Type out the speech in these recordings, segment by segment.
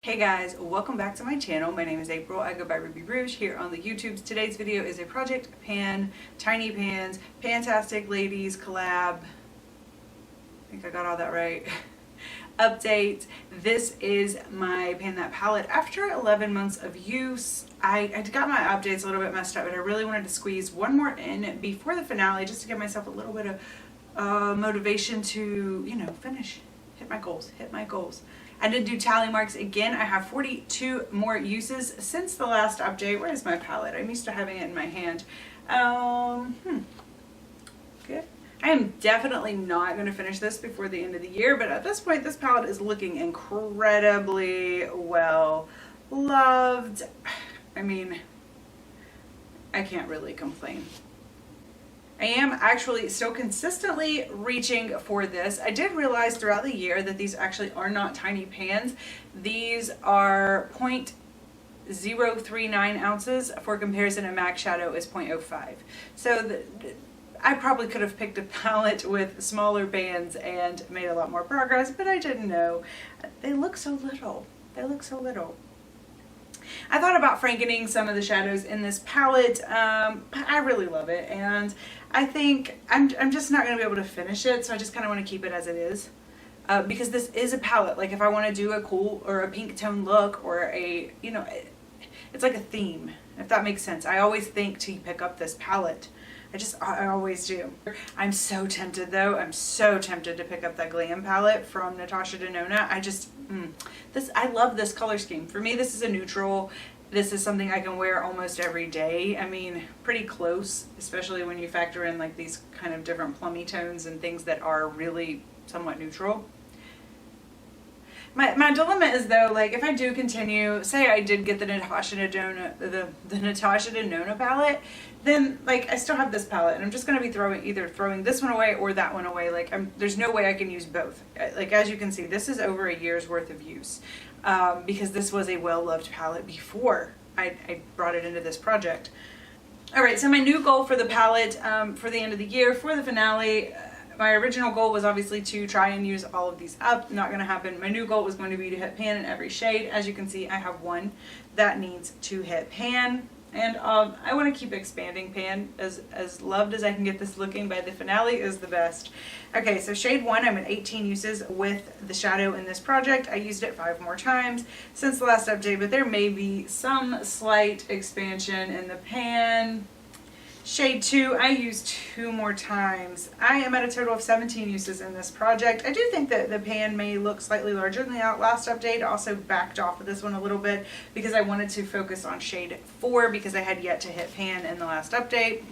Hey guys, welcome back to my channel. My name is April. I go by Ruby Rouge here on the YouTubes. Today's video is a Project Pan, Tiny Pans, PANtastic Ladies Collab. I think I got all that right. Update. This is my Pan That palette. After 11 months of use, I got my updates a little bit messed up, but I really wanted to squeeze one more in before the finale just to give myself a little bit of motivation to, finish, hit my goals. I did do tally marks again. I have 42 more uses since the last update. Where is my palette? I'm used to having it in my hand. Good. I am definitely not going to finish this before the end of the year, but at this point, this palette is looking incredibly well loved. I mean, I can't really complain. I am actually still consistently reaching for this. I did realize throughout the year that these actually are not tiny pans. These are 0.039 ounces. For comparison, a MAC shadow is 0.05. So I probably could have picked a palette with smaller pans and made a lot more progress, but I didn't know. They look so little. They look so little. I thought about frankening some of the shadows in this palette, but I really love it, and I think I'm just not going to be able to finish it, so I just kind of want to keep it as it is, because this is a palette. Like if I want to do a cool or a pink tone look or a, it's like a theme, if that makes sense. I always think to pick up this palette. I always do. I'm so tempted though. I'm so tempted to pick up that Glam palette from Natasha Denona. I love this color scheme. For me, this is a neutral. This is something I can wear almost every day. I mean, pretty close, especially when you factor in like these kind of different plummy tones and things that are really somewhat neutral. My dilemma is though, like if I do continue, say I did get the Natasha Denona, the Natasha Denona palette, then like I still have this palette and I'm just going to be either throwing this one away or that one away. Like there's no way I can use both. Like as you can see, this is over a year's worth of use, because this was a well-loved palette before I brought it into this project. All right, so my new goal for the palette for the end of the year, for the finale, my original goal was obviously to try and use all of these up. Not going to happen. My new goal was going to be to hit pan in every shade. As you can see, I have one that needs to hit pan. And I want to keep expanding pan. As loved as I can get this looking by the finale is the best. Okay, so shade 1, I'm at 18 uses with the shadow in this project. I used it 5 more times since the last update, but there may be some slight expansion in the pan. Shade 2, I used 2 more times. I am at a total of 17 uses in this project. I do think that the pan may look slightly larger than the last update. I also backed off of this one a little bit because I wanted to focus on shade 4 because I had yet to hit pan in the last update.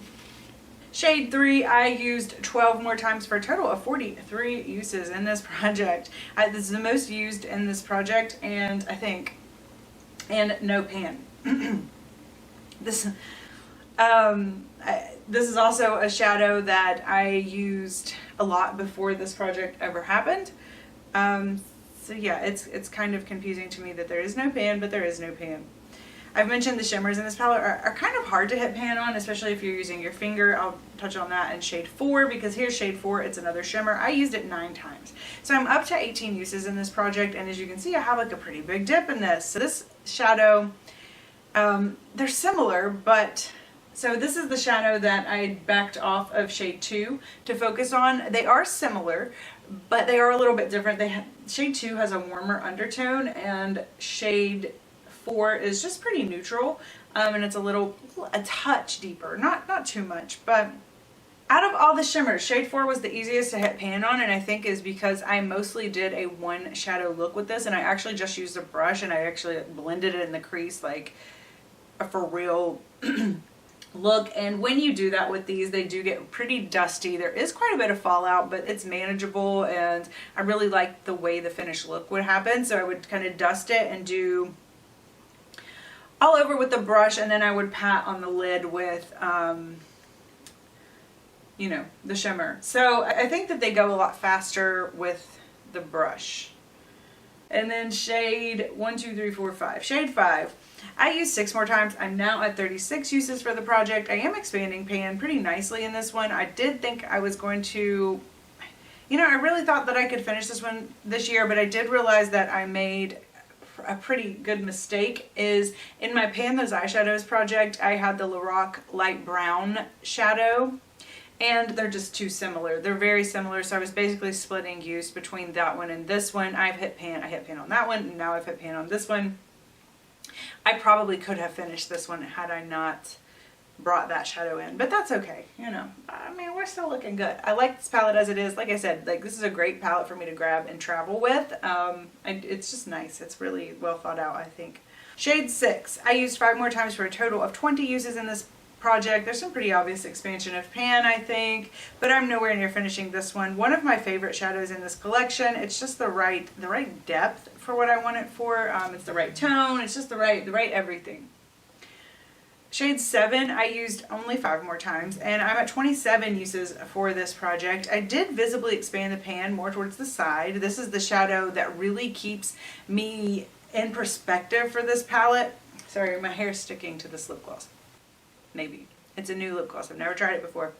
Shade 3, I used 12 more times for a total of 43 uses in this project. This is the most used in this project, and no pan. This is also a shadow that I used a lot before this project ever happened. So yeah, it's kind of confusing to me that there is no pan, but there is no pan. I've mentioned the shimmers in this palette are kind of hard to hit pan on, especially if you're using your finger. I'll touch on that in shade 4 because here's shade 4. It's another shimmer. I used it 9 times. So I'm up to 18 uses in this project, and as you can see, I have like a pretty big dip in this. So this shadow, they're similar, but so this is the shadow that I backed off of shade 2 to focus on. They are similar, but they are a little bit different. Shade 2 has a warmer undertone, and shade 4 is just pretty neutral, and it's a touch deeper, not too much. But out of all the shimmers, shade 4 was the easiest to hit pan on, and I think is because I mostly did a one shadow look with this, and I actually just used a brush and I actually blended it in the crease like a for real look. And when you do that with these, they do get pretty dusty. There is quite a bit of fallout, but it's manageable, and I really like the way the finished look would happen. So I would kind of dust it and do all over with the brush, and then I would pat on the lid with the shimmer. So I think that they go a lot faster with the brush. And then shade 1, 2, 3, 4, 5. Shade 5. I used 6 more times. I'm now at 36 uses for the project. I am expanding pan pretty nicely in this one. I did think I was going to, I really thought that I could finish this one this year, but I did realize that I made a pretty good mistake is in my Pan Those Eyeshadows project, I had the Lorac Light Brown shadow, and they're just too similar. They're very similar, so I was basically splitting use between that one and this one. I hit pan on that one, and now I've hit pan on this one. I probably could have finished this one had I not brought that shadow in, but that's okay, you know. I mean, we're still looking good. I like this palette as it is. Like I said, like this is a great palette for me to grab and travel with. And it's just nice. It's really well thought out, I think. Shade 6. I used 5 more times for a total of 20 uses in this project. There's some pretty obvious expansion of pan, I think, but I'm nowhere near finishing this one. One of my favorite shadows in this collection. It's just the right depth for what I want it for. It's the right tone. It's just the right everything. Shade 7, I used only 5 more times, and I'm at 27 uses for this project. I did visibly expand the pan more towards the side. This is the shadow that really keeps me in perspective for this palette. Sorry, my hair's sticking to this lip gloss. Maybe. It's a new lip gloss. I've never tried it before.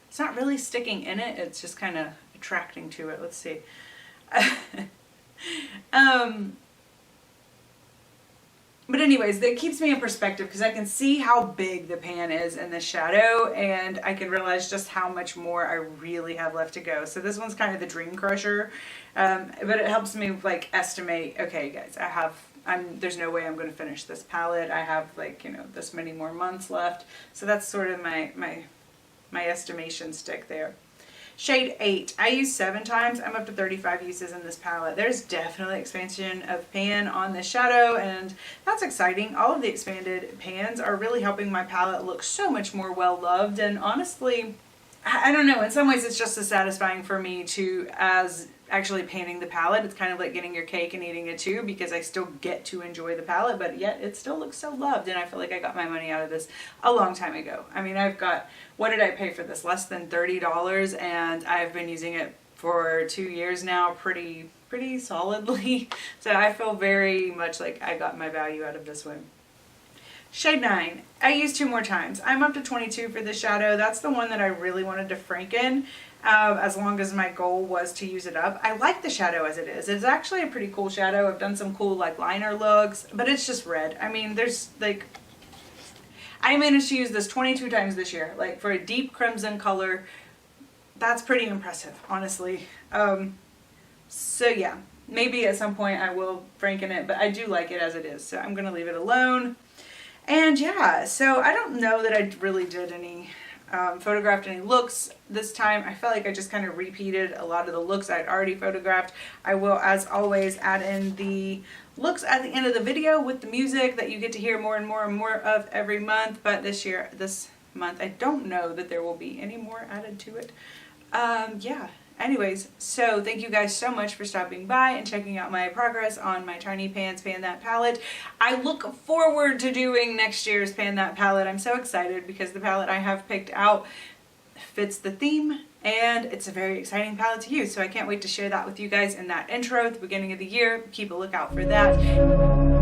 It's not really sticking in it. It's just kind of attracting to it. Let's see. But anyways, that keeps me in perspective because I can see how big the pan is in the shadow, and I can realize just how much more I really have left to go. So this one's kind of the dream crusher, but it helps me like estimate, okay guys, there's no way I'm going to finish this palette. I have like, you know, this many more months left. So that's sort of my estimation stick there. Shade 8, I used 7 times. I'm up to 35 uses in this palette. There's definitely expansion of pan on this shadow, and that's exciting. All of the expanded pans are really helping my palette look so much more well loved, and honestly, I don't know, in some ways it's just as satisfying for me as actually painting the palette. It's kind of like getting your cake and eating it too, because I still get to enjoy the palette, but yet it still looks so loved, and I feel like I got my money out of this a long time ago. I mean, I've got, what did I pay for this? Less than $30, and I've been using it for 2 years now pretty solidly. So I feel very much like I got my value out of this one. Shade 9, I used 2 more times. I'm up to 22 for this shadow. That's the one that I really wanted to franken, as long as my goal was to use it up. I like the shadow as it is. It's actually a pretty cool shadow. I've done some cool like liner looks, but it's just red. I mean, there's like, I managed to use this 22 times this year. Like for a deep crimson color, that's pretty impressive, honestly. So yeah, maybe at some point I will franken it, but I do like it as it is. So I'm gonna leave it alone. And yeah, so I don't know that I really did any, photographed any looks this time. I felt like I just kind of repeated a lot of the looks I'd already photographed. I will, as always, add in the looks at the end of the video with the music that you get to hear more and more and more of every month. But this month, I don't know that there will be any more added to it. Yeah. Anyways, so thank you guys so much for stopping by and checking out my progress on my Tiny Pans Pan That palette. I look forward to doing next year's Pan That palette. I'm so excited because the palette I have picked out fits the theme, and it's a very exciting palette to use. So I can't wait to share that with you guys in that intro at the beginning of the year. Keep a lookout for that.